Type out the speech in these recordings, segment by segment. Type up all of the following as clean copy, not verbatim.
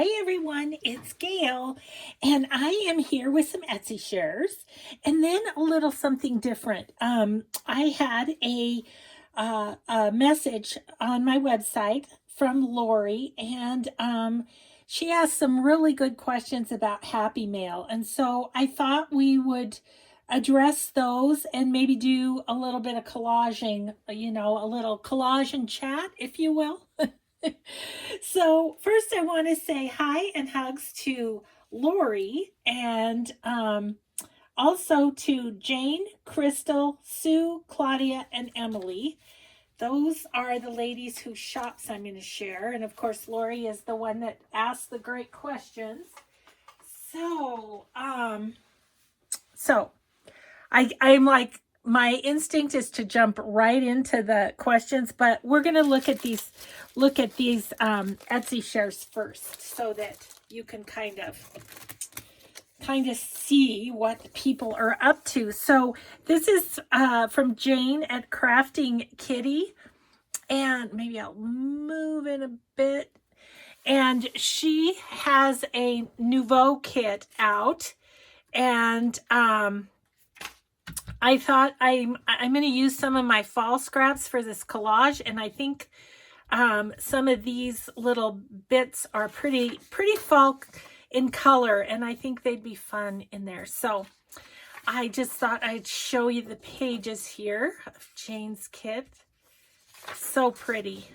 Hi everyone, it's Gayle, and I am here with some Etsy shares, and then a little something different. I had a message on my website from Lori, and she asked some really good questions about Happy Mail, and so I thought we would address those and maybe do a little bit of collaging, a little collage and chat, if you will. So first I want to say hi and hugs to Lori and also to Jane, Crystal, Sue, Claudia, and Emily. Those are the ladies whose shops I'm going to share. And of course, Lori is the one that asked the great questions. So, I'm like, my instinct is to jump right into the questions, but we're going to look at these Etsy shares first so that you can kind of see what people are up to. So this is from Jane at Crafting Kitty, and maybe I'll move in a bit. And she has a Nouveau kit out, and I thought I'm going to use some of my fall scraps for this collage, and I think some of these little bits are pretty fall in color, and I think they'd be fun in there. So I just thought I'd show you the pages here of Jane's kit. So pretty.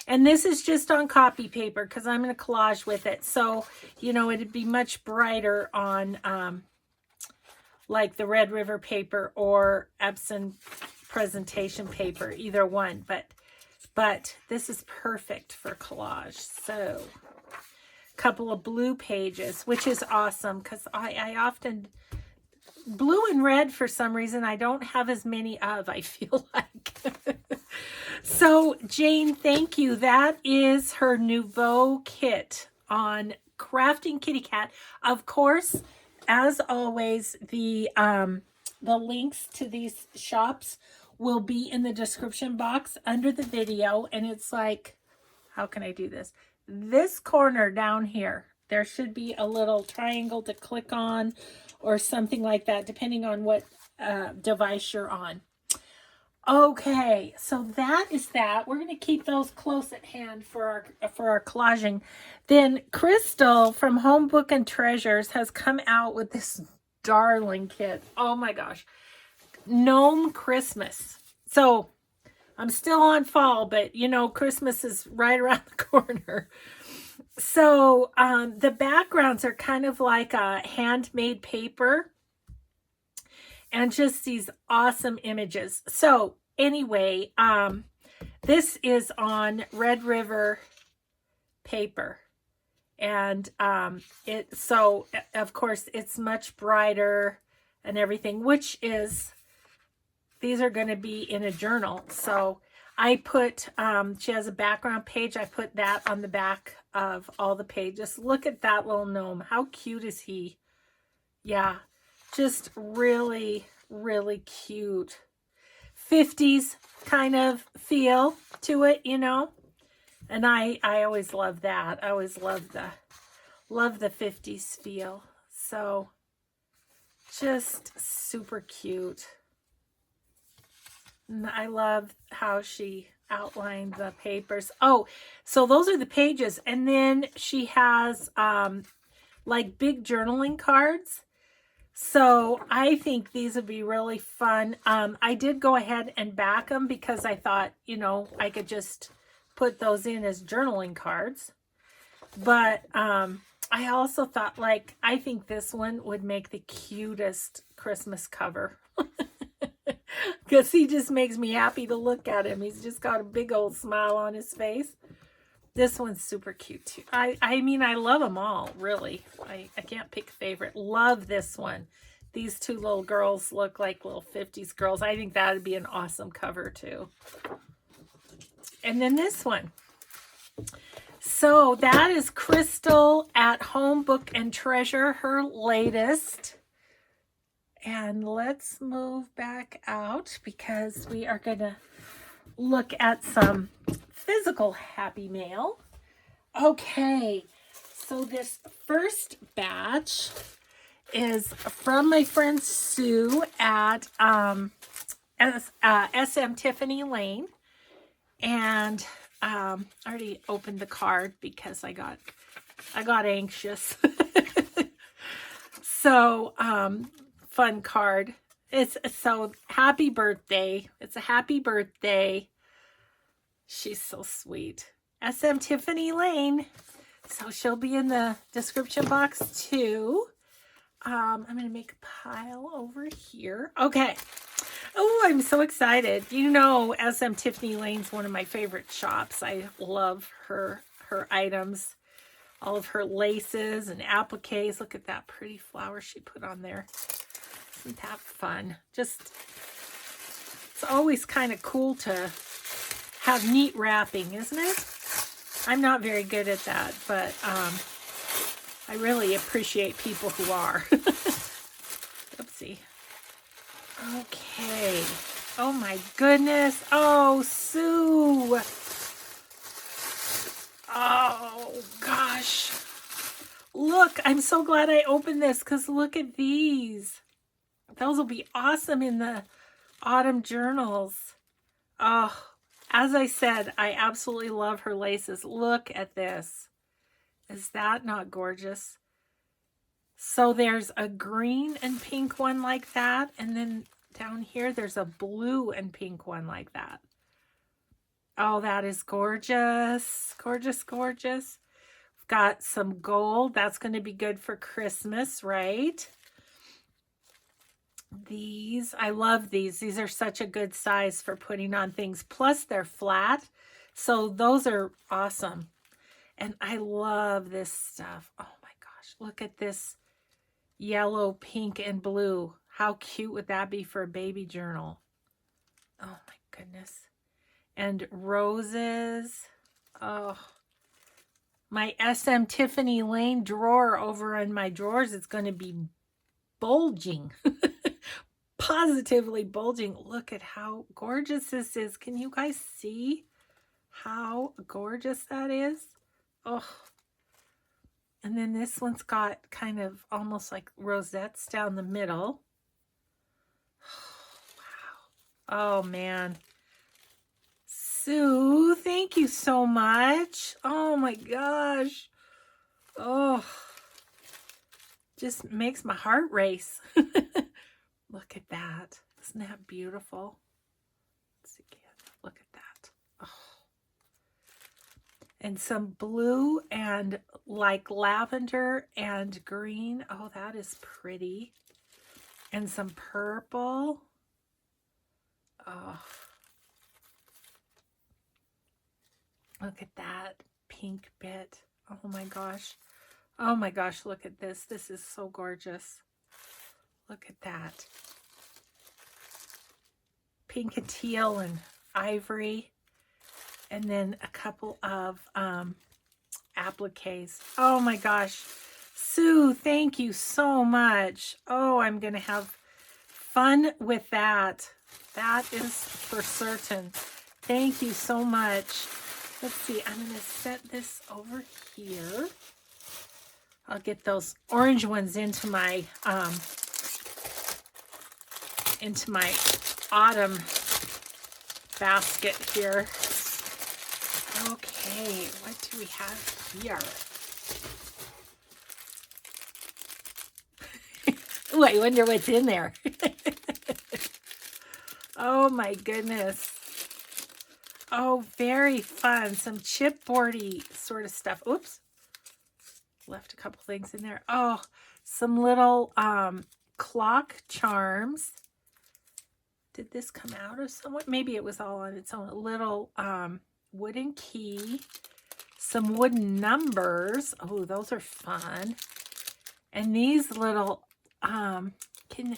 And this is just on copy paper because I'm going to collage with it. So, it'd be much brighter on like the Red River paper or Epson presentation paper, either one. But this is perfect for collage. So, a couple of blue pages, which is awesome because I often, blue and red for some reason, I don't have as many of, I feel like. So, Jane, thank you. That is her Nouveau kit on Crafting Kitty Cat. Of course, as always, the links to these shops will be in the description box under the video. And it's like, how can I do this? This corner down here, there should be a little triangle to click on or something like that, depending on what device you're on. Okay, so that is that. We're going to keep those close at hand for our collaging. Then Crystal from Home Book and Treasures has come out with this darling kit. Oh my gosh. Gnome Christmas. So I'm still on fall, but Christmas is right around the corner. So the backgrounds are kind of like a handmade paper. And just these awesome images. So anyway, this is on Red River paper. And so of course it's much brighter and everything, which is, these are going to be in a journal. So I put, she has a background page. I put that on the back of all the pages. Look at that little gnome. How cute is he? Yeah. Just really, really cute. 50s kind of feel to it, And I always love that. I always love the 50s feel. So just super cute. And I love how she outlined the papers. Oh, so those are the pages. And then she has like big journaling cards. So I think these would be really fun. I did go ahead and back them because I thought, I could just put those in as journaling cards. But I also thought, I think this one would make the cutest Christmas cover. Because he just makes me happy to look at him. He's just got a big old smile on his face. This one's super cute too. I mean, I love them all, really. I can't pick a favorite. Love this one. These two little girls look like little 50s girls. I think that would be an awesome cover too. And then this one. So that is Crystal at Home Book and Treasure, her latest. And let's move back out because we are going to look at some physical Happy Mail. Okay, So this first batch is from my friend Sue at SM Tiffany Lane. And I already opened the card because I got anxious. So fun card. It's so happy birthday. It's a happy birthday. She's so sweet. SM Tiffany Lane. So she'll be in the description box too. I'm going to make a pile over here. Okay. Oh, I'm so excited. You know, SM Tiffany Lane's one of my favorite shops. I love her items. All of her laces and appliques. Look at that pretty flower she put on there. Isn't that fun? Just, it's always kind of cool to have neat wrapping, isn't it? I'm not very good at that, but I really appreciate people who are. Oopsie. Okay. Oh my goodness. Oh, Sue. Oh gosh. Look, I'm so glad I opened this because look at these. Those will be awesome in the autumn journals. Oh, as I said, I absolutely love her laces. Look at this. Is that not gorgeous? So there's a green and pink one like that. And then down here, there's a blue and pink one like that. Oh, that is gorgeous. Gorgeous, gorgeous. We've got some gold. That's going to be good for Christmas, right? These, I love these. These are such a good size for putting on things. Plus, they're flat. So those are awesome. And I love this stuff. Oh my gosh. Look at this yellow, pink, and blue. How cute would that be for a baby journal? Oh my goodness. And roses. Oh, my SM Tiffany Lane drawer over in my drawers is going to be bulging. Positively bulging. Look at how gorgeous this is. Can you guys see how gorgeous that is? Oh. And then this one's got kind of almost like rosettes down the middle. Wow. Oh man. Sue, thank you so much. Oh my gosh. Oh, just makes my heart race. Look at that. Isn't that beautiful? Let's see again. Look at that. Oh. And some blue and like lavender and green. Oh, that is pretty. And some purple. Oh. Look at that pink bit. Oh my gosh. Oh my gosh, look at this. This is so gorgeous. Look at that. Pink and teal and ivory. And then a couple of appliques. Oh my gosh. Sue, thank you so much. Oh, I'm going to have fun with that. That is for certain. Thank you so much. Let's see, I'm going to set this over here. I'll get those orange ones into my autumn basket here. Okay, what do we have here? Ooh, I wonder what's in there. Oh my goodness. Oh, very fun. Some chipboardy sort of stuff. Oops. Left a couple things in there. Oh, some little clock charms. Did this come out of somewhere? Maybe it was all on its own. A little wooden key. Some wooden numbers. Oh, those are fun. And these little, can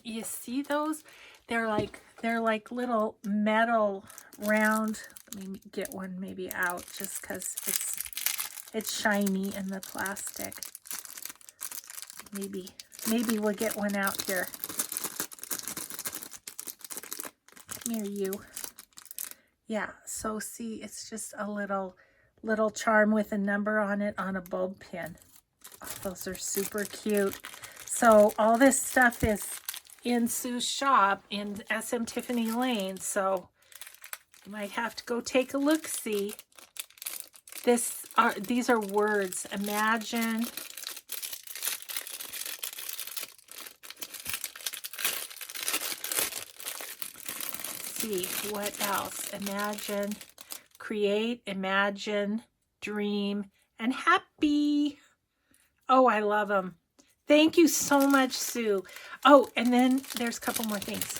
you see those? They're like little metal round. Let me get one maybe out just because it's shiny in the plastic. Maybe we'll get one out here. Come here, you. Yeah, so see, it's just a little charm with a number on it on a bulb pin. Oh, those are super cute. So all this stuff is in Sue's shop in SM Tiffany Lane. So you might have to go take a look-see. These are words. Imagine. See what else? Imagine, create, imagine, dream, and happy. Oh, I love them. Thank you so much, Sue. Oh, and then there's a couple more things.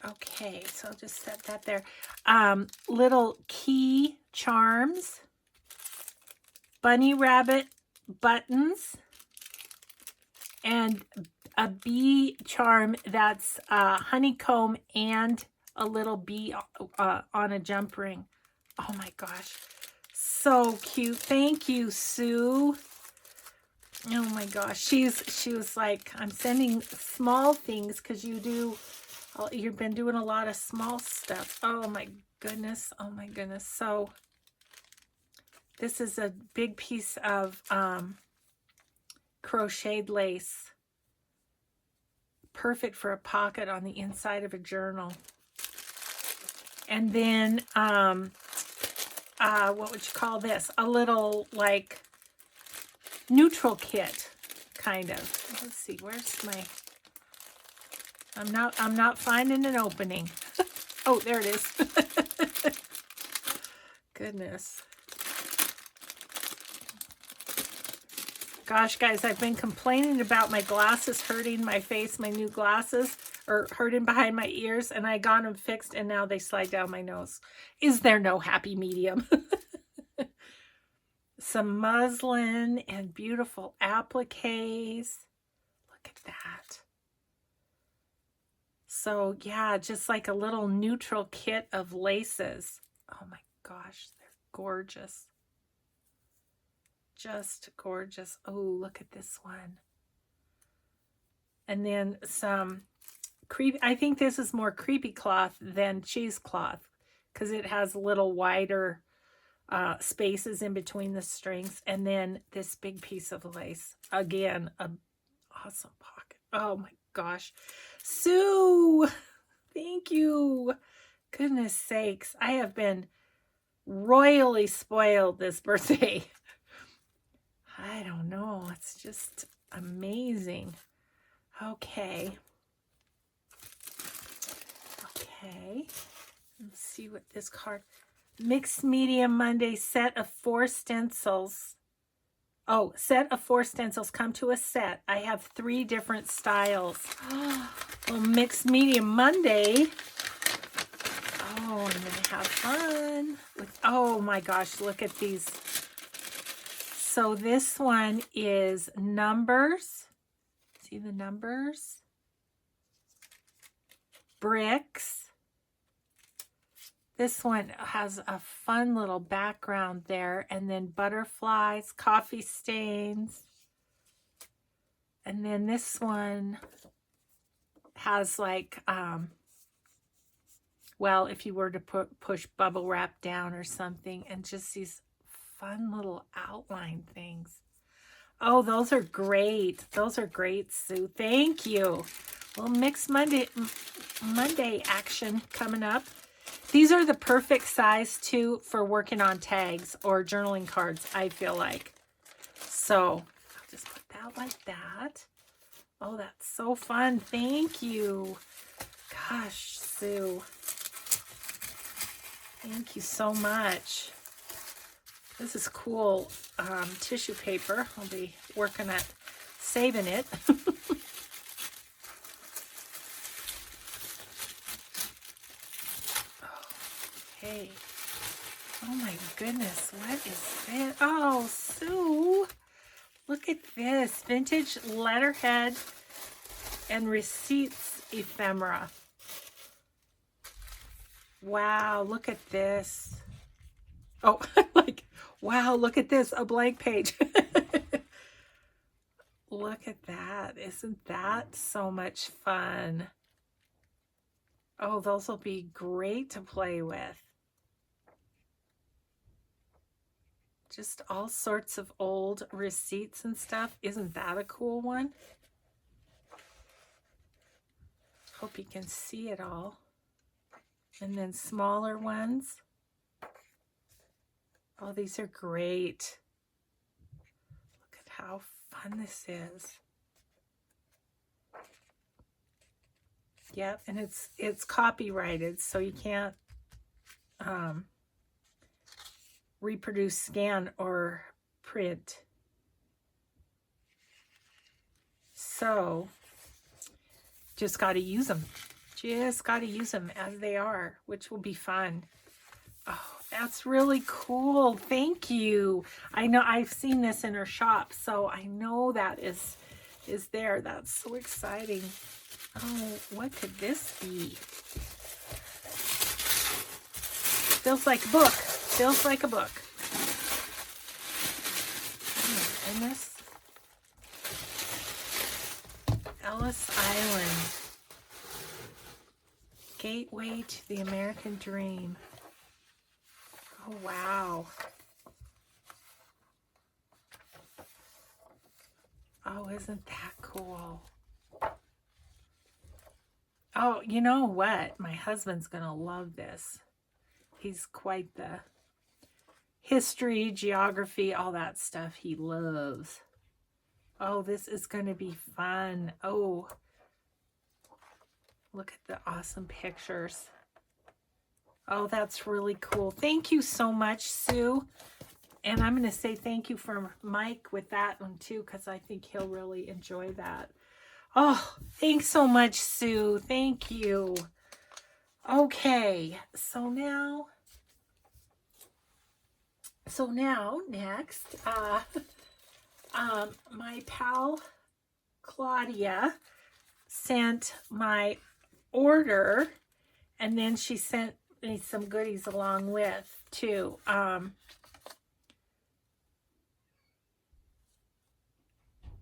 Okay, so I'll just set that there. Little key charms, bunny rabbit buttons, and a bee charm that's honeycomb and a little bee on a jump ring. Oh my gosh, so cute. Thank you, Sue. Oh my gosh, she was like, I'm sending small things because you've been doing a lot of small stuff. Oh my goodness. Oh my goodness. So this is a big piece of crocheted lace. Perfect for a pocket on the inside of a journal. And then, what would you call this? A little like neutral kit, kind of. Let's see, where's my, I'm not finding an opening. Oh, there it is. Goodness. Gosh, guys, I've been complaining about my glasses hurting my face, my new glasses, or hurting behind my ears, and I got them fixed, and now they slide down my nose. Is there no happy medium? Some muslin and beautiful appliques. Look at that. So, yeah, just like a little neutral kit of laces. Oh my gosh, they're gorgeous. Just gorgeous. Oh, look at this one. And then some creepy, I think this is more creepy cloth than cheesecloth because it has a little wider spaces in between the strings. And then this big piece of lace. Again, an awesome pocket. Oh my gosh. Sue, thank you. Goodness sakes. I have been royally spoiled this birthday. I don't know. It's just amazing. Okay. Okay. Let's see what this card. Mixed Medium Monday, set of 4 stencils. Oh, set of 4 stencils come to a set. I have 3 different styles. Well, Mixed Medium Monday. Oh, I'm going to have fun. Oh my gosh, look at these. So this one is numbers. See the numbers? Bricks. This one has a fun little background there. And then butterflies, coffee stains. And then this one has like, well, if you were to push bubble wrap down or something, and just these fun little outline things. Oh, those are great. Those are great, Sue. Thank you. Well, Mixed Monday action coming up. These are the perfect size, too, for working on tags or journaling cards, I feel like. So, I'll just put that like that. Oh, that's so fun. Thank you. Gosh, Sue. Thank you so much. This is cool tissue paper. I'll be working at saving it. Okay. Oh my goodness, what is this? Oh, Sue, look at this. Vintage letterhead and receipts ephemera. Wow, look at this. Oh, like, wow, look at this, a blank page. Look at that. Isn't that so much fun? Oh, those will be great to play with. Just all sorts of old receipts and stuff. Isn't that a cool one? Hope you can see it all. And then smaller ones. Oh, these are great. Look at how fun this is. Yep, and it's copyrighted, so you can't reproduce, scan, or print. So just got to use them. Just got to use them as they are, which will be fun. Oh, that's really cool. Thank you. I know I've seen this in her shop, so I know that is there. That's so exciting. Oh, what could this be? Feels like a book. Feels like a book. Oh my goodness. Ellis Island. Gateway to the American Dream. Oh, wow. Oh, isn't that cool? Oh, you know what? My husband's going to love this. He's quite the history, geography, all that stuff he loves. Oh, this is going to be fun. Oh, look at the awesome pictures. Oh, that's really cool. Thank you so much, Sue. And I'm going to say thank you for Mike with that one too, because I think he'll really enjoy that. Oh, thanks so much, Sue. Thank you. Okay, so now next, my pal Claudia sent my order, and then she sent me some goodies along with too.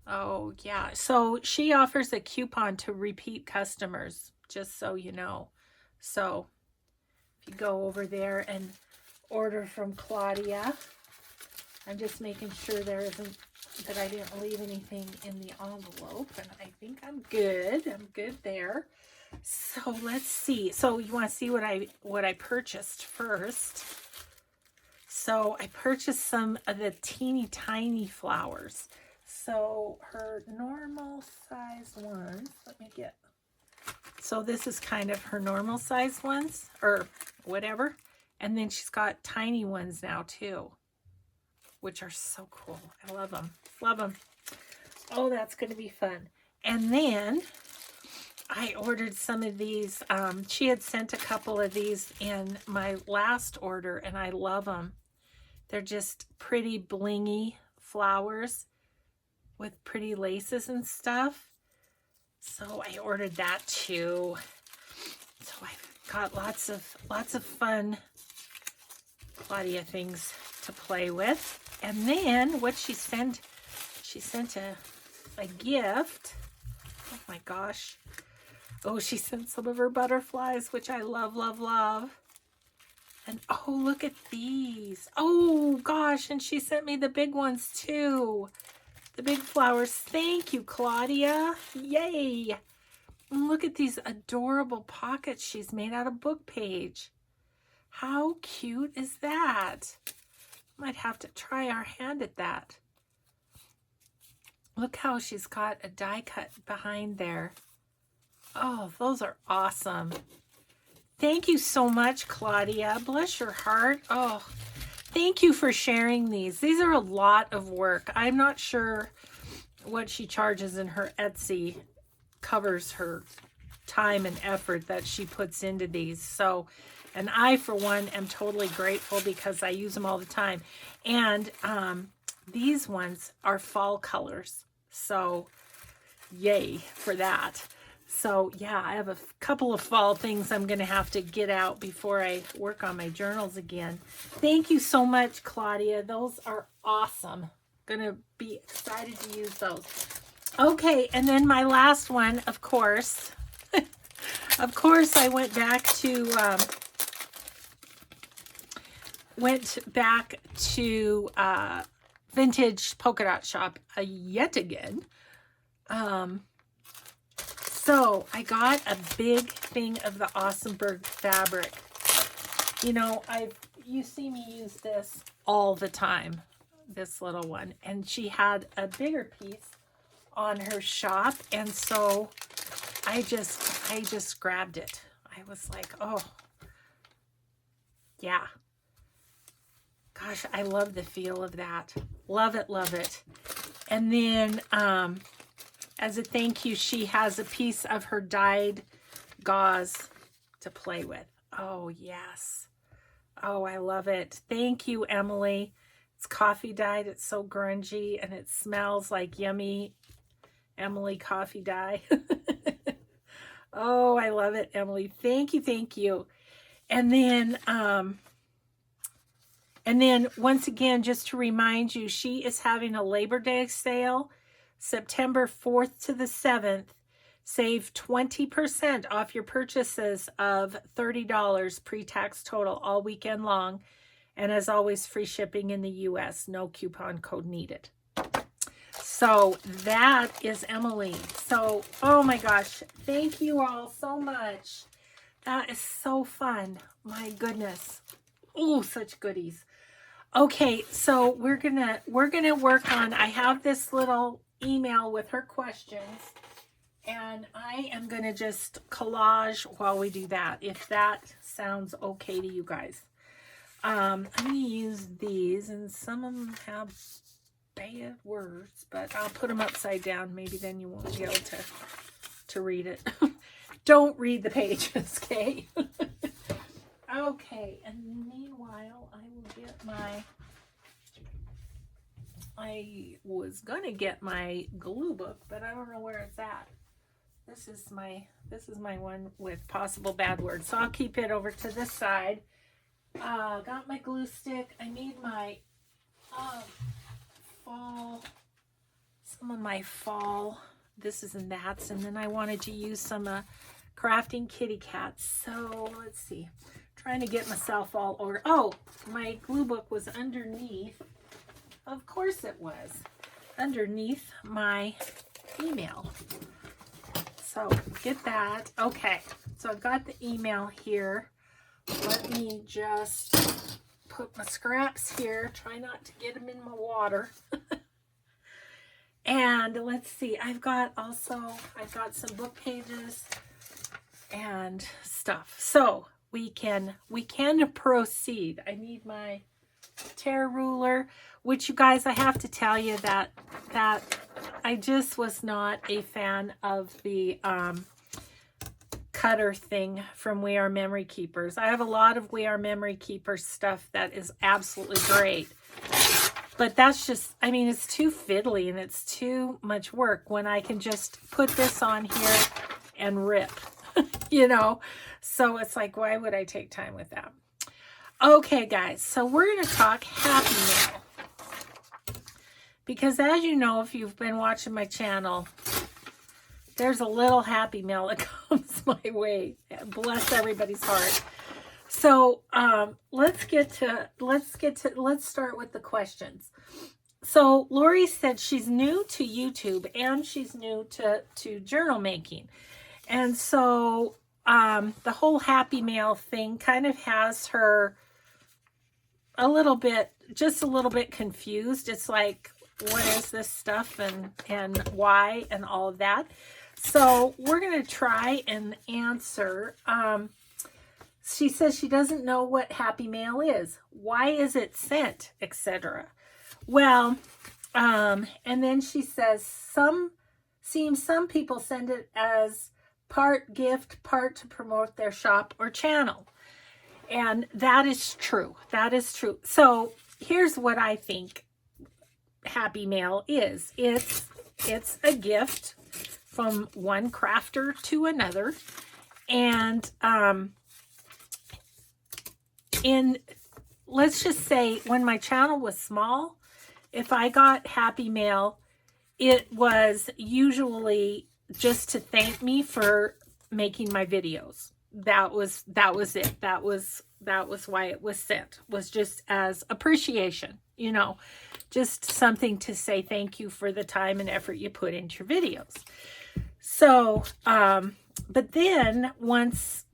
Oh yeah, so she offers a coupon to repeat customers, just so you know. So if you go over there and order from Claudia, I'm just making sure that I didn't leave anything in the envelope, and I think I'm good. I'm good there. So let's see. So you want to see what I purchased first? So I purchased some of the teeny tiny flowers. So her normal size ones, so this is kind of her normal size ones or whatever. And then she's got tiny ones now too, which are so cool. I love them. Love them. Oh, that's going to be fun. And then I ordered some of these. She had sent a couple of these in my last order, and I love them. They're just pretty blingy flowers with pretty laces and stuff. So I ordered that too. So I've got lots of fun Claudia things to play with. And then what she sent a gift. Oh my gosh. Oh, she sent some of her butterflies, which I love, love, love. And oh, look at these. Oh gosh, and she sent me the big ones too. The big flowers. Thank you, Claudia. Yay. And look at these adorable pockets she's made out of book page. How cute is that? Might have to try our hand at that. Look how she's got a die cut behind there. Oh, those are awesome. Thank you so much, Claudia. Bless your heart. Oh, thank you for sharing these. These are a lot of work. I'm not sure what she charges in her Etsy covers her time and effort that she puts into these. So, and I, for one, am totally grateful because I use them all the time. And these ones are fall colors. So, yay for that. So, yeah, I have a couple of fall things I'm going to have to get out before I work on my journals again. Thank you so much, Claudia. Those are awesome. Going to be excited to use those. Okay, and then my last one, of course. Of course, I went back to went back to vintage polka dot shop yet again. So I got a big thing of the Awesomeberg fabric. You know, you see me use this all the time, this little one. And she had a bigger piece on her shop, and so I just grabbed it. I was like, oh, yeah. Gosh, I love the feel of that. Love it, love it. And then, as a thank you, she has a piece of her dyed gauze to play with. Oh, yes. Oh, I love it. Thank you, Emily. It's coffee dyed. It's so grungy, and it smells like yummy Emily coffee dye. Oh, I love it, Emily. Thank you, thank you. And then once again, just to remind you, she is having a Labor Day sale, September 4th to the 7th. Save 20% off your purchases of $30 pre-tax total all weekend long. And as always, free shipping in the US. No coupon code needed. So that is Emily. So, oh my gosh, thank you all so much. That is so fun. My goodness. Oh, such goodies. Okay, so we're gonna work on, I have this little email with her questions, and I am gonna just collage while we do that, if that sounds okay to you guys. I'm gonna use these, and some of them have bad words, but I'll put them upside down. Maybe then you won't be able to read it. Don't read the pages, okay? Okay, and meanwhile, I will get I was gonna get my glue book, but I don't know where it's at. This is my one with possible bad words, so I'll keep it over to this side. Got my glue stick. I made my some of my fall this is and that's, and then I wanted to use some crafting kitty cats. So let's see, trying to get myself all over. Oh, my glue book was underneath. Of course it was underneath my email. So get that. Okay, so I've got the email here. Let me just put my scraps here. Try not to get them in my water. And let's see, I've got some book pages and stuff. So we can proceed. I need my tear ruler, which, you guys, I have to tell you that I just was not a fan of the cutter thing from We Are Memory Keepers. I have a lot of We Are Memory Keepers stuff that is absolutely great. But that's just, I mean, it's too fiddly and it's too much work when I can just put this on here and rip, you know? So it's like, why would I take time with that? Okay, guys, so we're going to talk Happy Mail. Because as you know, if you've been watching my channel, there's a little Happy Mail that comes my way. Bless everybody's heart. So let's start with the questions. So Lori said she's new to YouTube and she's new to journal making. And so the whole Happy Mail thing kind of has her just a little bit confused. It's like, what is this stuff and why and all of that. So we're going to try and answer. She says she doesn't know what Happy Mail is. Why is it sent, etc. Well, and then she says some people send it as part gift, part to promote their shop or channel. And that is true. That is true. So here's what I think Happy Mail is. It's a gift from one crafter to another. And let's just say when my channel was small, if I got Happy Mail, it was usually just to thank me for making my videos. That was it. That was that was why it was sent, was just as appreciation, you know, just something to say thank you for the time and effort you put into your videos. So, but then once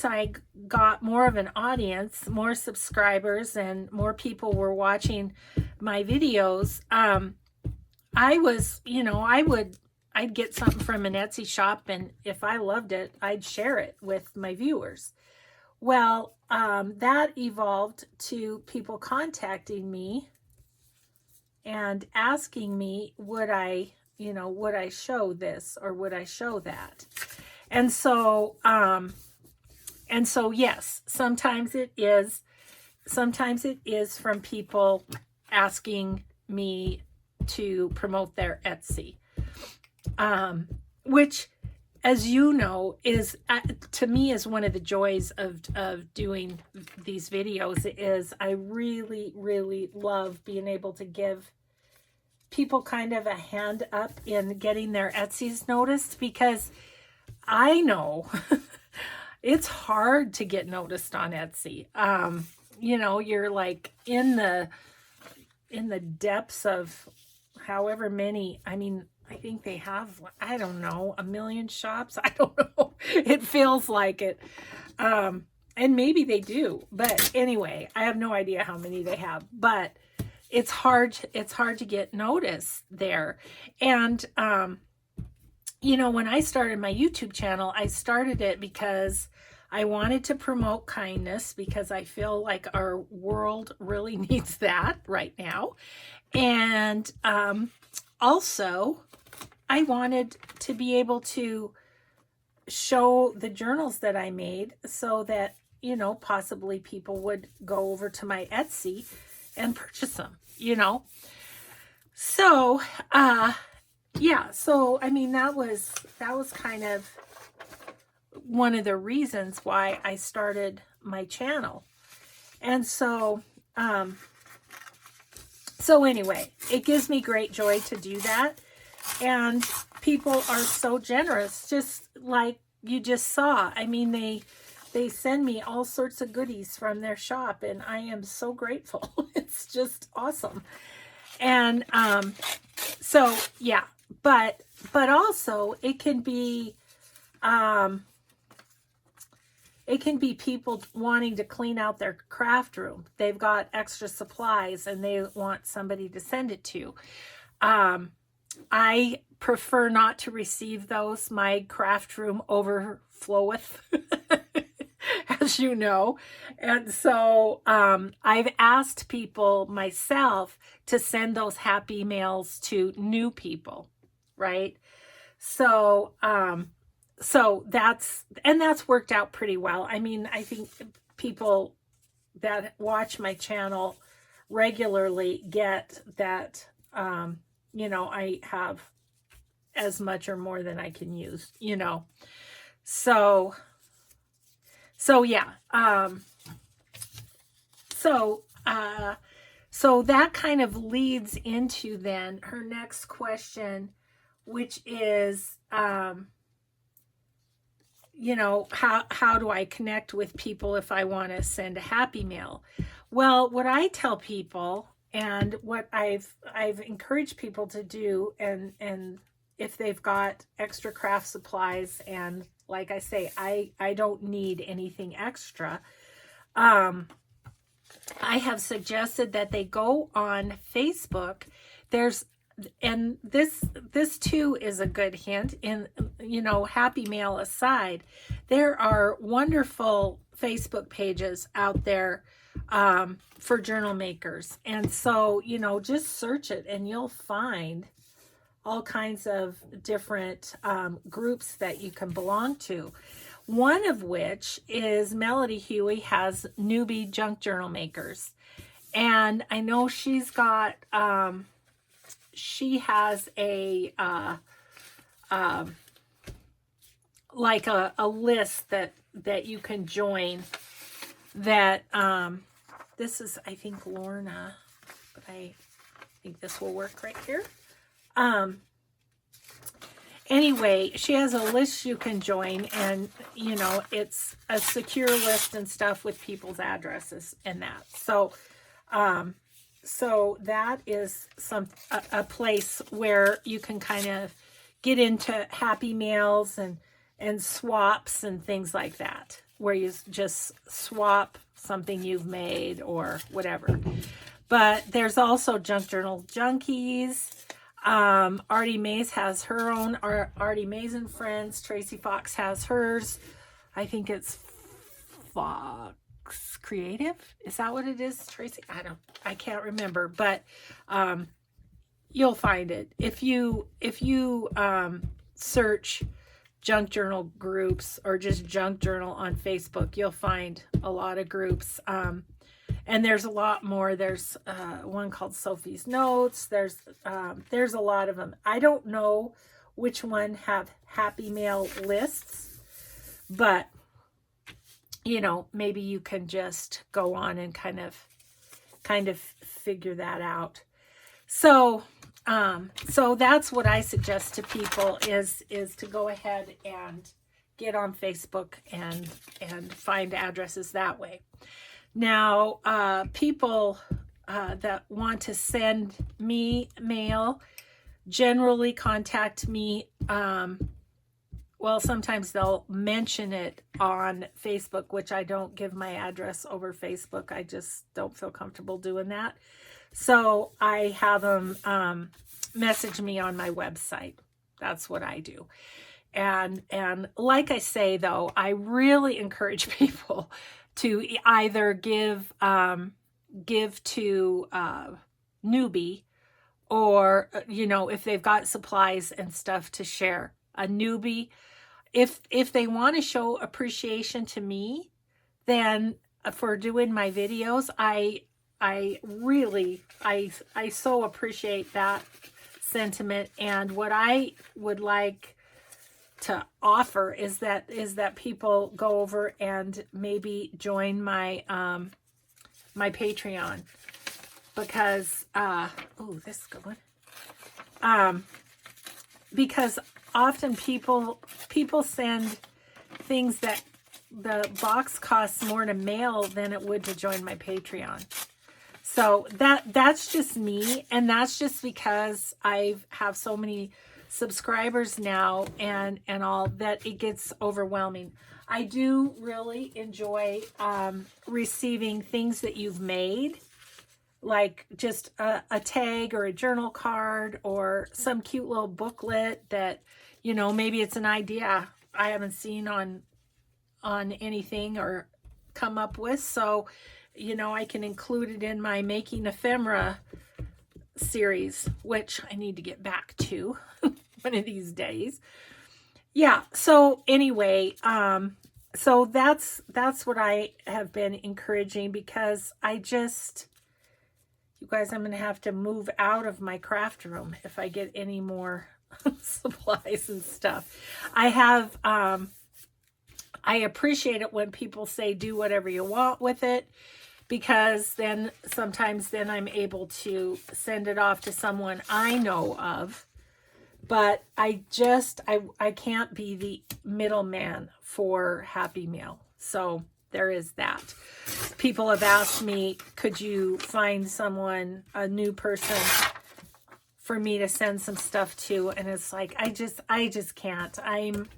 I got more of an audience, more subscribers, and more people were watching my videos, I was, you know, I'd get something from an Etsy shop, and if I loved it, I'd share it with my viewers. Well, that evolved to people contacting me and asking me, would I show this or would I show that? And so yes, sometimes it is from people asking me to promote their Etsy, which, as you know, is to me is one of the joys of doing these videos. Is I really, really love being able to give people kind of a hand up in getting their Etsys noticed, because I know it's hard to get noticed on Etsy. You know, you're like in the depths of however many, I mean, I think they have, I don't know, 1 million shops. I don't know. It feels like it. And maybe they do. But anyway, I have no idea how many they have. But it's hard to get noticed there. And, you know, when I started my YouTube channel, I started it because I wanted to promote kindness, because I feel like our world really needs that right now. And also, I wanted to be able to show the journals that I made so that, you know, possibly people would go over to my Etsy and purchase them, you know. So, yeah, so I mean, that was kind of one of the reasons why I started my channel. And so, so anyway, it gives me great joy to do that. And people are so generous, just like you just saw. I mean, they send me all sorts of goodies from their shop, and I am so grateful. It's just awesome. And so yeah, but also it can be people wanting to clean out their craft room. They've got extra supplies and they want somebody to send it to. I prefer not to receive those. My craft room overfloweth, as you know. And so I've asked people myself to send those happy mails to new people, right? So so that's worked out pretty well. I mean, I think people that watch my channel regularly get that, you know, I have as much or more than I can use, you know. So yeah. So that kind of leads into then her next question, which is, you know, how do I connect with people if I want to send a happy mail? Well, what I tell people, and what I've encouraged people to do, and if they've got extra craft supplies, and like I say, I don't need anything extra, I have suggested that they go on Facebook. And this too is a good hint, in, you know, happy mail aside, there are wonderful Facebook pages out there for journal makers. And so, you know, just search it and you'll find all kinds of different groups that you can belong to. One of which is Melody Huey has Newbie Junk Journal Makers. And I know she's got, she has a, like a list that you can join that, this is, I think, Lorna, but I think this will work right here. anyway, she has a list you can join, and you know, it's a secure list and stuff with people's addresses and that. So so that is a place where you can kind of get into happy mails and swaps and things like that, where you just swap something you've made or whatever. But there's also Junk Journal Junkies. Artie Mays has her own, Artie Mays and Friends. Tracy Fox has hers. I think it's Fox Creative. Is that what it is, Tracy? I can't remember, but you'll find it. If you search junk journal groups or just junk journal on Facebook, you'll find a lot of groups. And there's a lot more. There's one called Sophie's Notes. There's a lot of them. I don't know which one have happy mail lists, but you know, maybe you can just go on and kind of figure that out. So so that's what I suggest to people is to go ahead and get on Facebook and find addresses that way. Now, people that want to send me mail generally contact me. Well, sometimes they'll mention it on Facebook, which I don't give my address over Facebook. I just don't feel comfortable doing that. So I have them message me on my website. That's what I do. And like I say, though, I really encourage people to either give to newbie, or you know, if they've got supplies and stuff to share. A newbie, if they want to show appreciation to me, then for doing my videos, I really so appreciate that sentiment. And what I would like to offer is that people go over and maybe join my my Patreon, because this is a good one. Because often people send things that the box costs more to mail than it would to join my Patreon. So that's just me, and that's just because I have so many subscribers now and all that it gets overwhelming. I do really enjoy receiving things that you've made, like just a tag or a journal card or some cute little booklet that, you know, maybe it's an idea I haven't seen on anything or come up with. So, you know, I can include it in my Making Ephemera series, which I need to get back to one of these days. Yeah. So anyway, so that's what I have been encouraging, because you guys, I'm going to have to move out of my craft room if I get any more supplies and stuff. I appreciate it when people say do whatever you want with it, because then sometimes I'm able to send it off to someone I know of. But I can't be the middleman for Happy Mail. So there is that. People have asked me, could you find someone, a new person for me to send some stuff to? And it's like, I just can't. I'm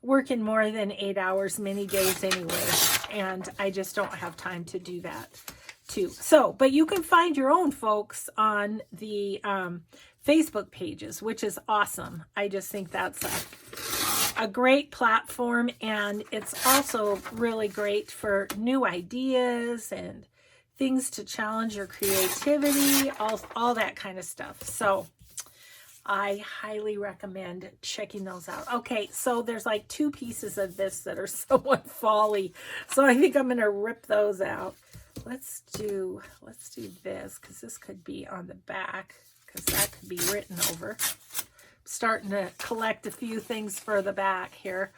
working more than 8 hours many days anyway, and I just don't have time to do that too. So, but you can find your own folks on the Facebook pages, which is awesome. I just think that's a great platform, and it's also really great for new ideas and things to challenge your creativity, all that kind of stuff. So I highly recommend checking those out. Okay, so there's like 2 pieces of this that are somewhat folly, so I think I'm going to rip those out. Let's do this, because this could be on the back, because that could be written over. I'm starting to collect a few things for the back here.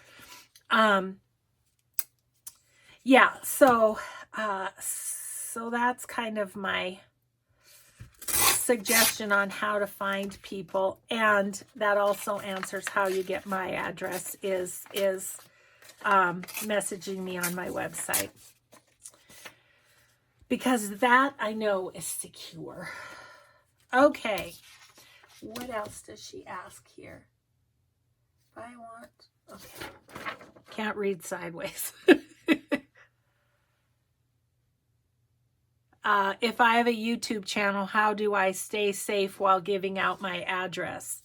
Yeah, so so that's kind of my suggestion on how to find people, and that also answers how you get my address is messaging me on my website, because that I know is secure. Okay, what else does she ask here? If I want, okay, can't read sideways. If I have a YouTube channel, how do I stay safe while giving out my address?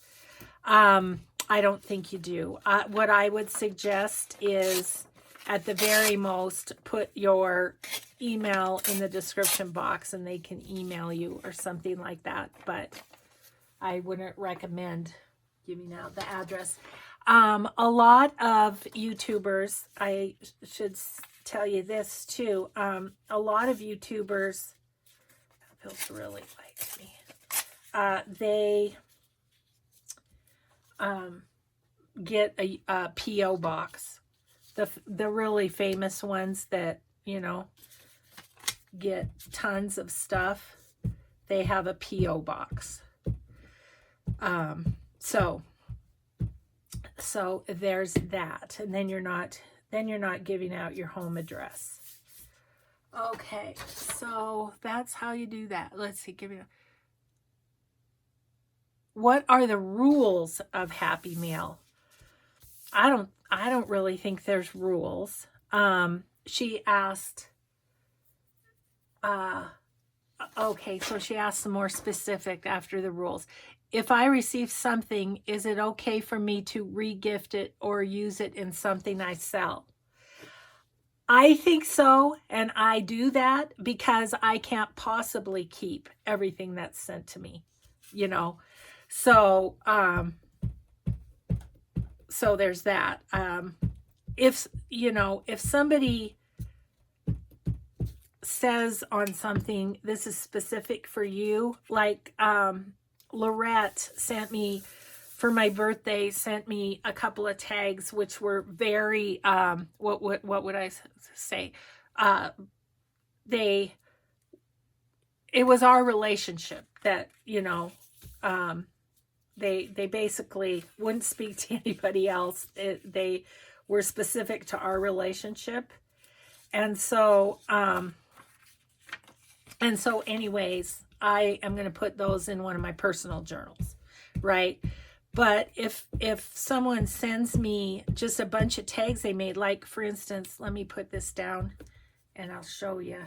I don't think you do. What I would suggest is, at the very most, put your email in the description box and they can email you or something like that. But I wouldn't recommend giving out the address. A lot of YouTubers, I should tell you this too, a lot of YouTubers, that feels really light to me, they get a P.O. box. The really famous ones that, you know, get tons of stuff, they have a P.O. box. So there's that, and then you're not giving out your home address. Okay, so that's how you do that. Let's see, what are the rules of Happy Mail? I don't really think there's rules. She asked, okay, so she asked some more specific after the rules. If I receive something, is it okay for me to re-gift it or use it in something I sell? I think so, and I do that because I can't possibly keep everything that's sent to me, you know. So, so there's that. If somebody says on something, this is specific for you, like Lorette sent me, for my birthday, sent me a couple of tags which were very what would I say, it was our relationship that, you know, they basically wouldn't speak to anybody else. They were specific to our relationship. And so anyways, I am going to put those in one of my personal journals, right? But if someone sends me just a bunch of tags they made, like for instance, let me put this down and I'll show you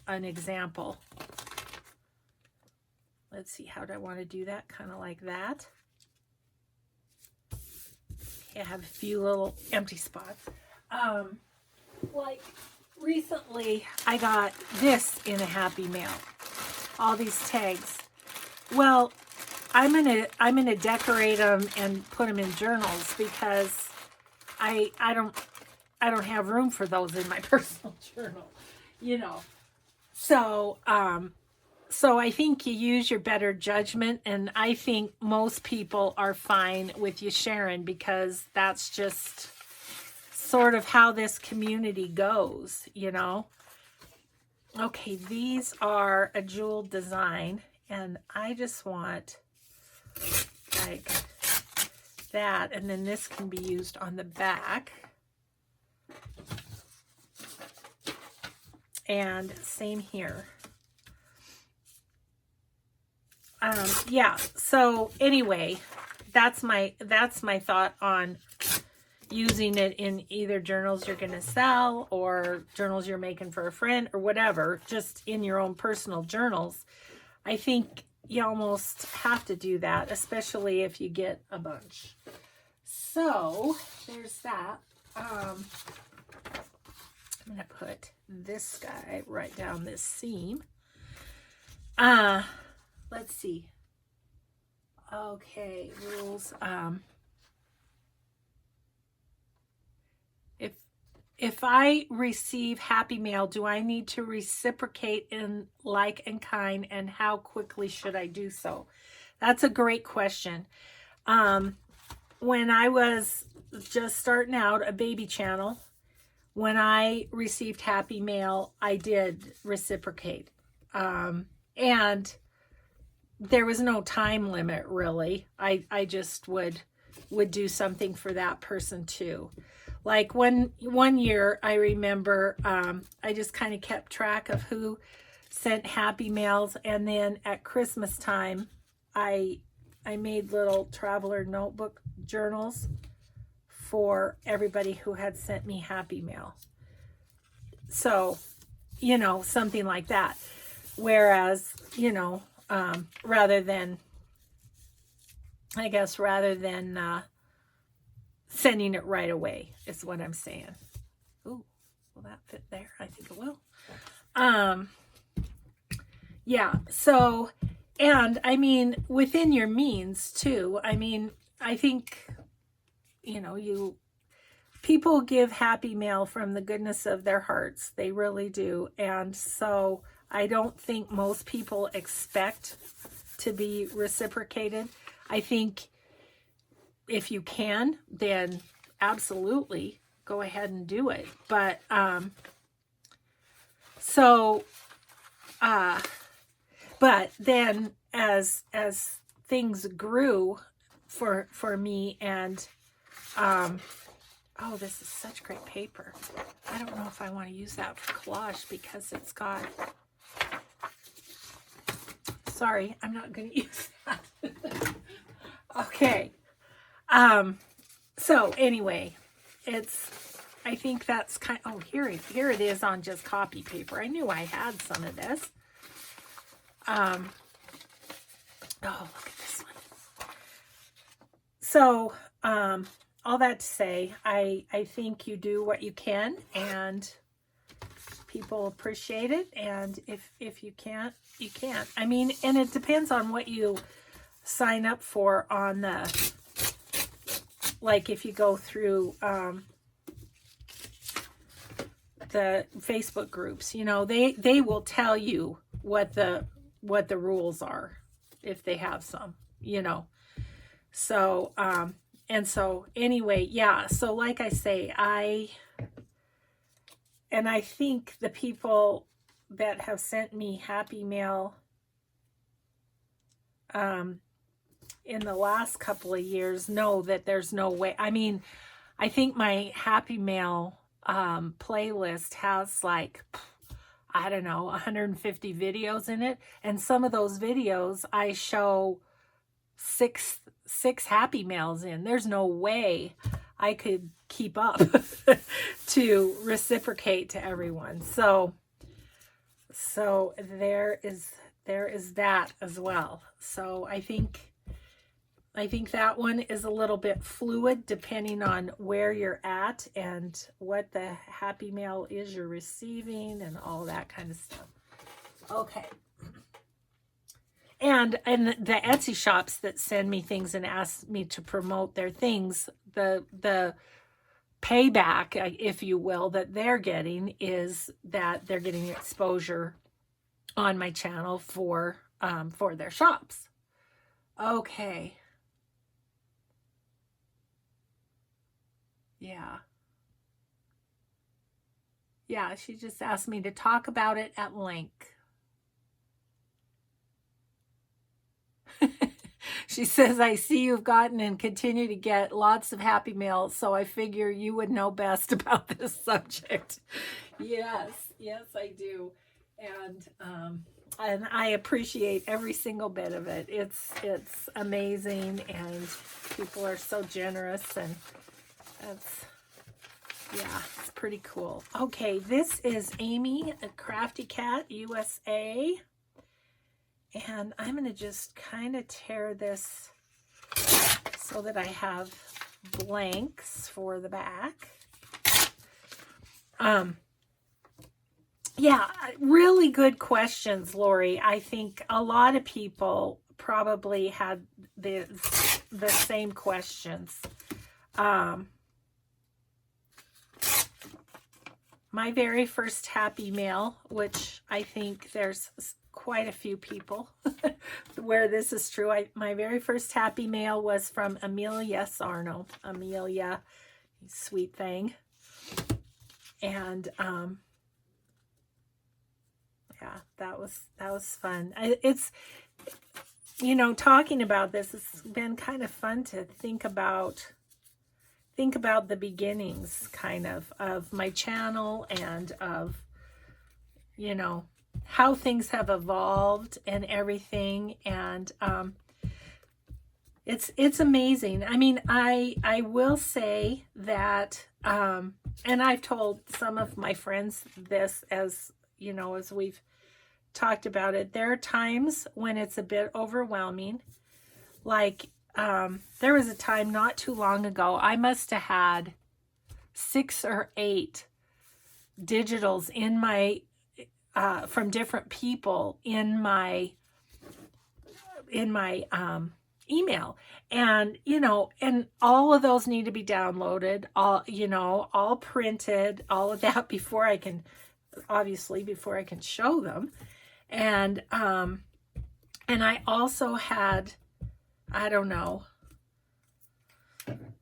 an example. Let's see, how do I want to do that? Kind of like that. Okay, I have a few little empty spots. Like recently I got this in a Happy Mail. All these tags. Well, I'm gonna decorate them and put them in journals because I don't have room for those in my personal journal, you know. So I think you use your better judgment, and I think most people are fine with you sharing because that's just sort of how this community goes, you know. Okay, these are a jeweled design, and I just want like that, and then this can be used on the back. And same here. Yeah, so anyway, that's my thought on using it in either journals you're going to sell or journals you're making for a friend or whatever, just in your own personal journals. I think you almost have to do that, especially if you get a bunch. So there's that. I'm going to put this guy right down this seam. Let's see. Okay, rules. If I receive Happy Mail, do I need to reciprocate in like and kind, and how quickly should I do so? That's a great question. When I was just starting out a baby channel, when I received Happy Mail, I did reciprocate. And there was no time limit really. I just would do something for that person too. Like one year I remember, I just kind of kept track of who sent happy mails, and then at Christmas time I made little traveler notebook journals for everybody who had sent me happy mail. So, you know, something like that. Whereas, you know, rather than sending it right away is what I'm saying. Ooh, will that fit there? I think it will. Yeah, so, and I mean, within your means too. I mean, I think, you know, people give happy mail from the goodness of their hearts. They really do. And so I don't think most people expect to be reciprocated. I think if you can, then absolutely go ahead and do it. But, but then as things grew for me, and, oh, this is such great paper. I don't know if I want to use that for collage because it's got, sorry, I'm not going to use that. Okay. So anyway, I think that's oh, here it is on just copy paper. I knew I had some of this. Oh, look at this one. So, all that to say, I think you do what you can, and people appreciate it. And if you can't, you can't. I mean, and it depends on what you sign up for on the, like if you go through the Facebook groups, you know, they will tell you what the rules are if they have some, you know. So and so anyway, yeah, so like I say, I think the people that have sent me happy mail in the last couple of years know that there's no way. I mean, I think my happy mail playlist has like, I don't know, 150 videos in it, and some of those videos I show six happy mails in. There's no way I could keep up to reciprocate to everyone. So there is that as well. So I think that one is a little bit fluid depending on where you're at and what the happy mail is you're receiving and all that kind of stuff. Okay. And the Etsy shops that send me things and ask me to promote their things, the payback, if you will, that they're getting is that they're getting exposure on my channel for their shops. Okay. Yeah, she just asked me to talk about it at length. She says, I see you've gotten and continue to get lots of happy mail, so I figure you would know best about this subject. Yes, I do. And I appreciate every single bit of it. It's amazing, and people are so generous, and it's pretty cool. Okay, this is Amy, a Crafty Cat USA. And I'm going to just kind of tear this so that I have blanks for the back. Yeah, really good questions, Lori. I think a lot of people probably had the same questions. My very first happy mail, which I think there's quite a few people where this is true. My very first happy mail was from Amelia Sarno. Amelia, sweet thing. And yeah, that was fun. you know, talking about this, it's been kind of fun to think about the beginnings kind of my channel, and of, you know, how things have evolved and everything. And it's amazing. I mean, I will say that, and I've told some of my friends this, as you know, as we've talked about it, there are times when it's a bit overwhelming. Like, there was a time not too long ago, I must have had 6 or 8 digitals in my, from different people in my email. And, you know, and all of those need to be downloaded, all, you know, all printed, all of that before I can, obviously, before I can show them. And I also had, I don't know,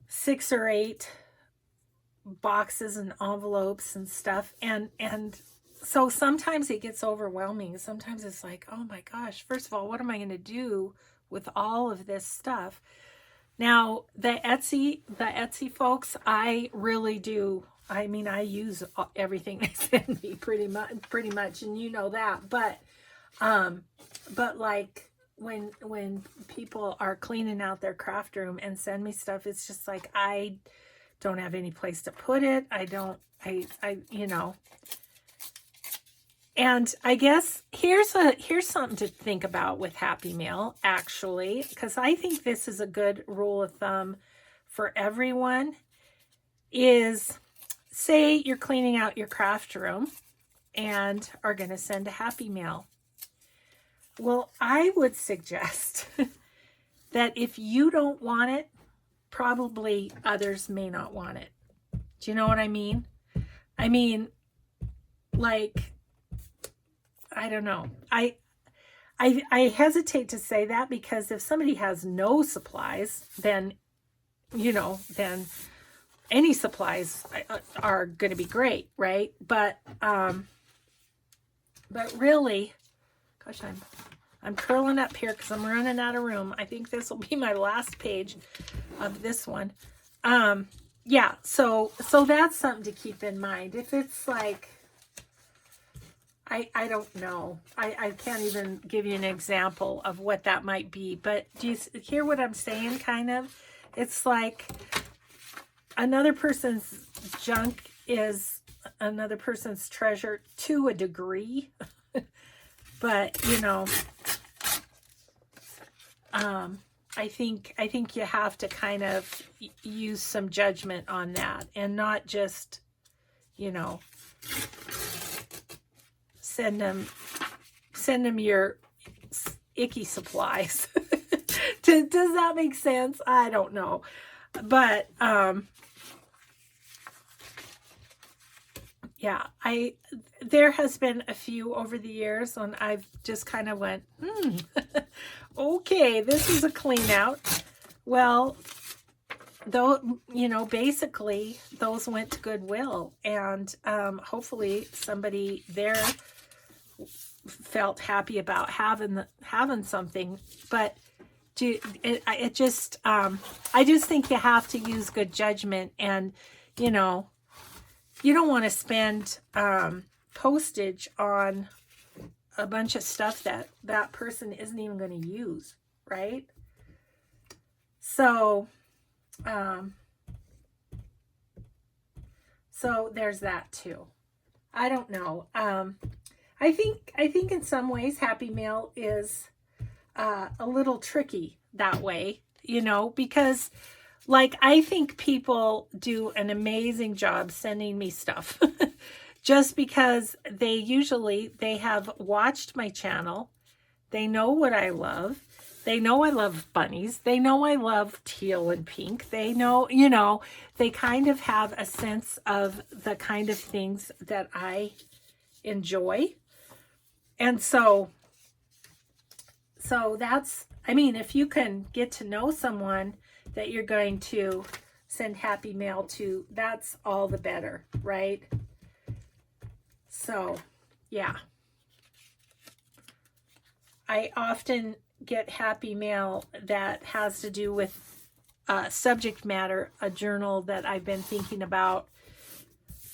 6 or 8 boxes and envelopes and stuff. And so sometimes it gets overwhelming. Sometimes it's like, oh my gosh, first of all, what am I going to do with all of this stuff? Now, the Etsy folks, I really do. I mean, I use everything they send me pretty much, and you know that. But like when people are cleaning out their craft room and send me stuff, it's just like, I don't have any place to put it. I you know. And I guess here's something to think about with Happy Mail, actually, because I think this is a good rule of thumb for everyone. Is, say you're cleaning out your craft room and are going to send a Happy Mail. Well, I would suggest that if you don't want it, probably others may not want it. Do you know what I mean? I mean, like, I don't know. I hesitate to say that, because if somebody has no supplies, then, you know, then any supplies are going to be great, right? But really, gosh, I'm curling up here because I'm running out of room. I think this will be my last page of this one. Yeah, so that's something to keep in mind. If it's like, I don't know. I can't even give you an example of what that might be. But do you hear what I'm saying, kind of? It's like another person's junk is another person's treasure to a degree. But, you know, I think you have to kind of use some judgment on that, and not just, you know, send them your icky supplies. Does that make sense? I don't know. But yeah, there has been a few over the years when I've just kind of went, okay, this is a clean out. Well, though, you know, basically those went to Goodwill, and hopefully somebody there felt happy about having something. But I just think you have to use good judgment, and, you know, you don't want to spend postage on a bunch of stuff that person isn't even going to use, right? So there's that too. I don't know. I think in some ways Happy Mail is a little tricky that way, you know, because, like, I think people do an amazing job sending me stuff just because they have watched my channel. They know what I love. They know I love bunnies. They know I love teal and pink. They know, you know, they kind of have a sense of the kind of things that I enjoy. And so that's, I mean, if you can get to know someone that you're going to send Happy Mail to, that's all the better, right? So, yeah. I often get happy mail that has to do with subject matter, a journal that I've been thinking about,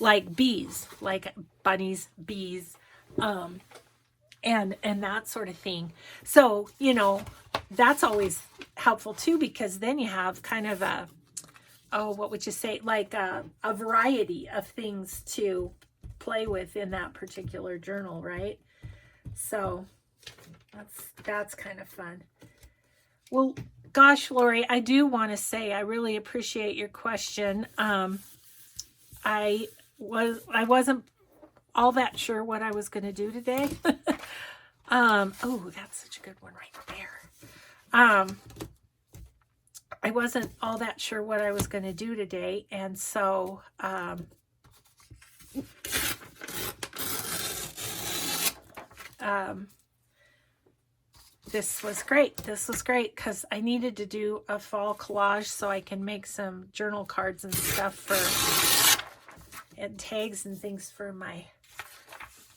like bees, like bunnies, bees, and that sort of thing. So, you know, that's always helpful too, because then you have kind of a, oh, what would you say, like a variety of things to play with in that particular journal, right? So that's kind of fun. Well, gosh, Lori, I do want to say I really appreciate your question. I wasn't all that sure what I was going to do today. Oh, that's such a good one right there. I wasn't all that sure what I was going to do today, and so this was great. This was great because I needed to do a fall collage so I can make some journal cards and stuff and tags and things for my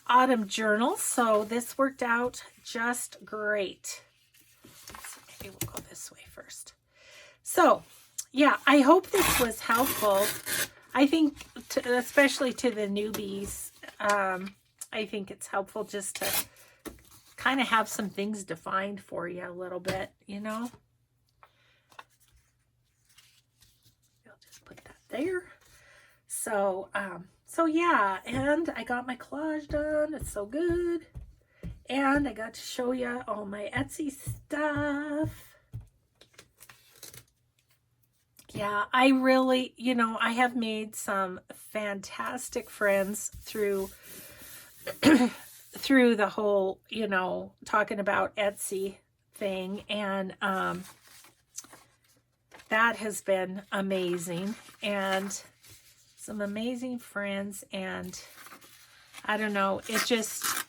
autumn journal. So this worked out just great. Maybe we'll go this way first. So yeah, I hope this was helpful. I think especially to the newbies, I think it's helpful just to kind of have some things defined for you a little bit, you know. I'll just put that there. So, so yeah, and I got my collage done. It's so good. And I got to show you all my Etsy stuff. Yeah, I really, you know, I have made some fantastic friends through through the whole, you know, talking about Etsy thing, and that has been amazing, and some amazing friends, and I don't know, it just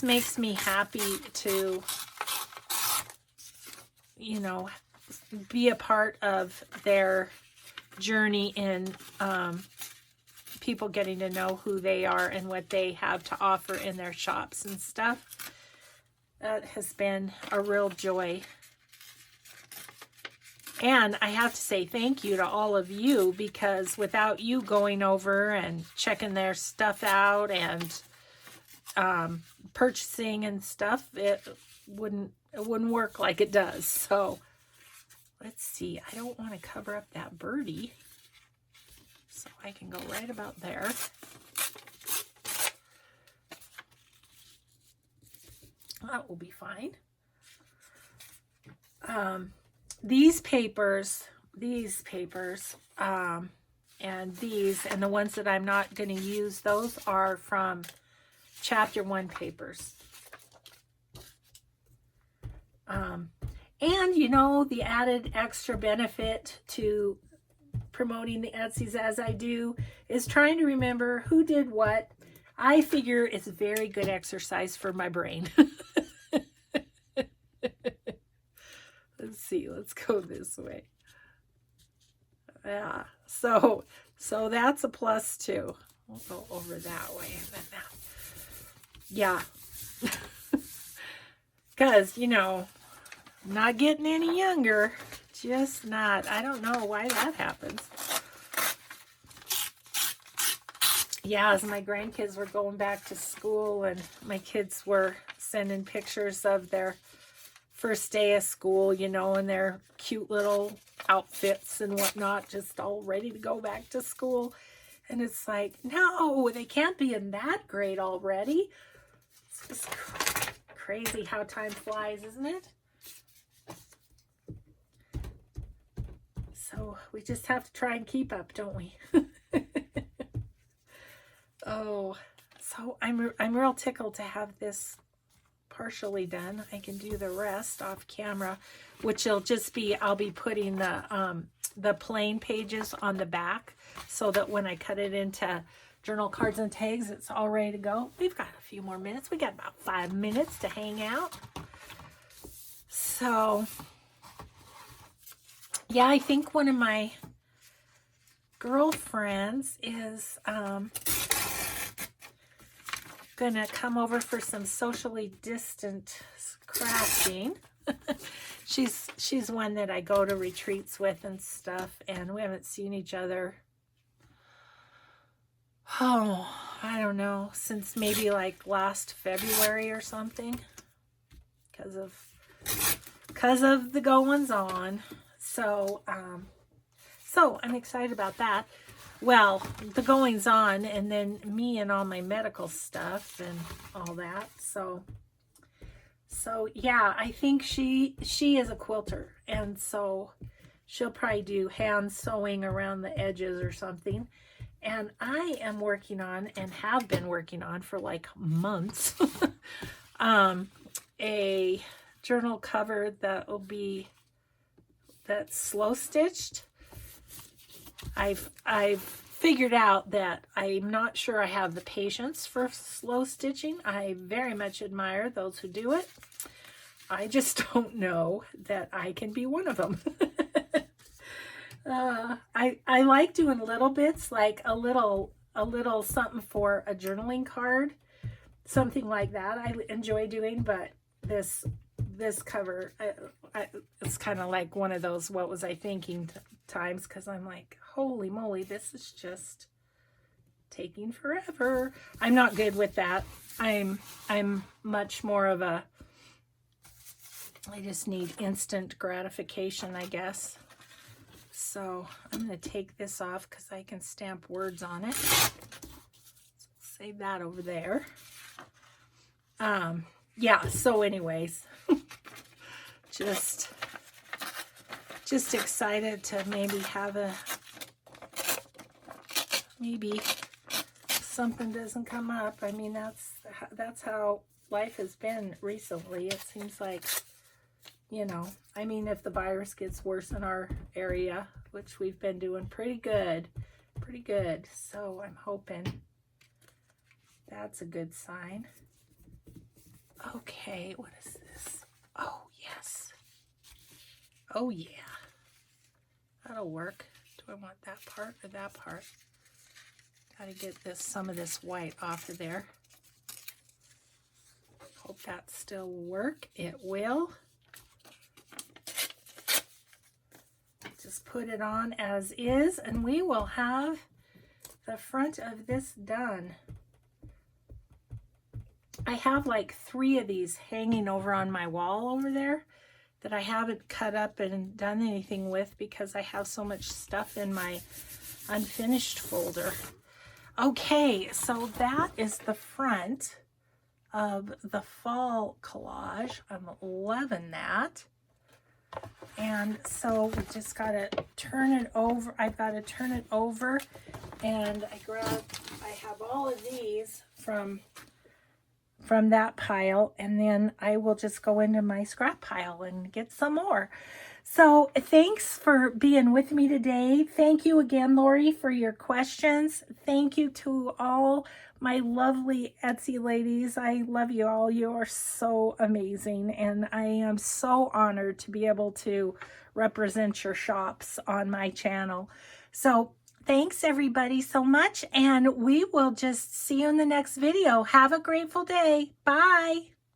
makes me happy to, you know, be a part of their journey in people getting to know who they are and what they have to offer in their shops and stuff. That has been a real joy. And I have to say thank you to all of you, because without you going over and checking their stuff out and purchasing and stuff, it wouldn't work like it does. So let's see. I don't want to cover up that birdie, so I can go right about there. That will be fine. These papers, and these, and the ones that I'm not going to use, those are from Chapter 1 papers. And, you know, the added extra benefit to promoting the Etsy's as I do is trying to remember who did what. I figure it's a very good exercise for my brain. Let's see, let's go this way. Yeah, so that's a plus too. We'll go over that way. Yeah, because, you know, not getting any younger, just not. I don't know why that happens. Yeah, as my grandkids were going back to school and my kids were sending pictures of their first day of school, you know, and their cute little outfits and whatnot, just all ready to go back to school. And it's like, no, they can't be in that grade already. It's just crazy how time flies, isn't it? So we just have to try and keep up, don't we? Oh, so I'm real tickled to have this partially done. I can do the rest off camera, which will just be, I'll be putting the plain pages on the back so that when I cut it into journal cards and tags, it's all ready to go. We've got a few more minutes. We got about 5 minutes to hang out. So yeah, I think one of my girlfriends is gonna come over for some socially distant crafting. She's one that I go to retreats with and stuff, and we haven't seen each other, oh, I don't know, since maybe like last February or something, because of the goings on. So so I'm excited about that. Well, the goings on, and then me and all my medical stuff and all that. So yeah, I think she is a quilter, and so she'll probably do hand sewing around the edges or something. And I am working on, and have been working on for like months, a journal cover that will be, that's slow stitched. I've figured out that I'm not sure I have the patience for slow stitching. I very much admire those who do it. I just don't know that I can be one of them. I like doing little bits, like a little something for a journaling card, something like that. I enjoy doing, but this cover, it's kind of like one of those what was I thinking times, because I'm like, holy moly, this is just taking forever. I'm not good with that. I'm much more of a, I just need instant gratification, I guess. So I'm going to take this off because I can stamp words on it. So save that over there. Yeah, so anyways, just excited to maybe have maybe something doesn't come up. I mean, that's how life has been recently. It seems like, you know, I mean, if the virus gets worse in our area, which we've been doing pretty good. So I'm hoping that's a good sign. Okay, what is this? Oh, yes. Oh, yeah. That'll work. Do I want that part or that part? Gotta get some of this white off of there. Hope that still will work. It will. Just put it on as is, and we will have the front of this done. I have like 3 of these hanging over on my wall over there that I haven't cut up and done anything with because I have so much stuff in my unfinished folder. Okay, so that is the front of the fall collage. I'm loving that. And so we just got to turn it over. I've got to turn it over, and I have all of these from that pile, and then I will just go into my scrap pile and get some more. So thanks for being with me today. Thank you again, Lori, for your questions. Thank you to all my lovely Etsy ladies. I love you all. You are so amazing, and I am so honored to be able to represent your shops on my channel. So thanks everybody so much, and we will just see you in the next video. Have a grateful day. Bye.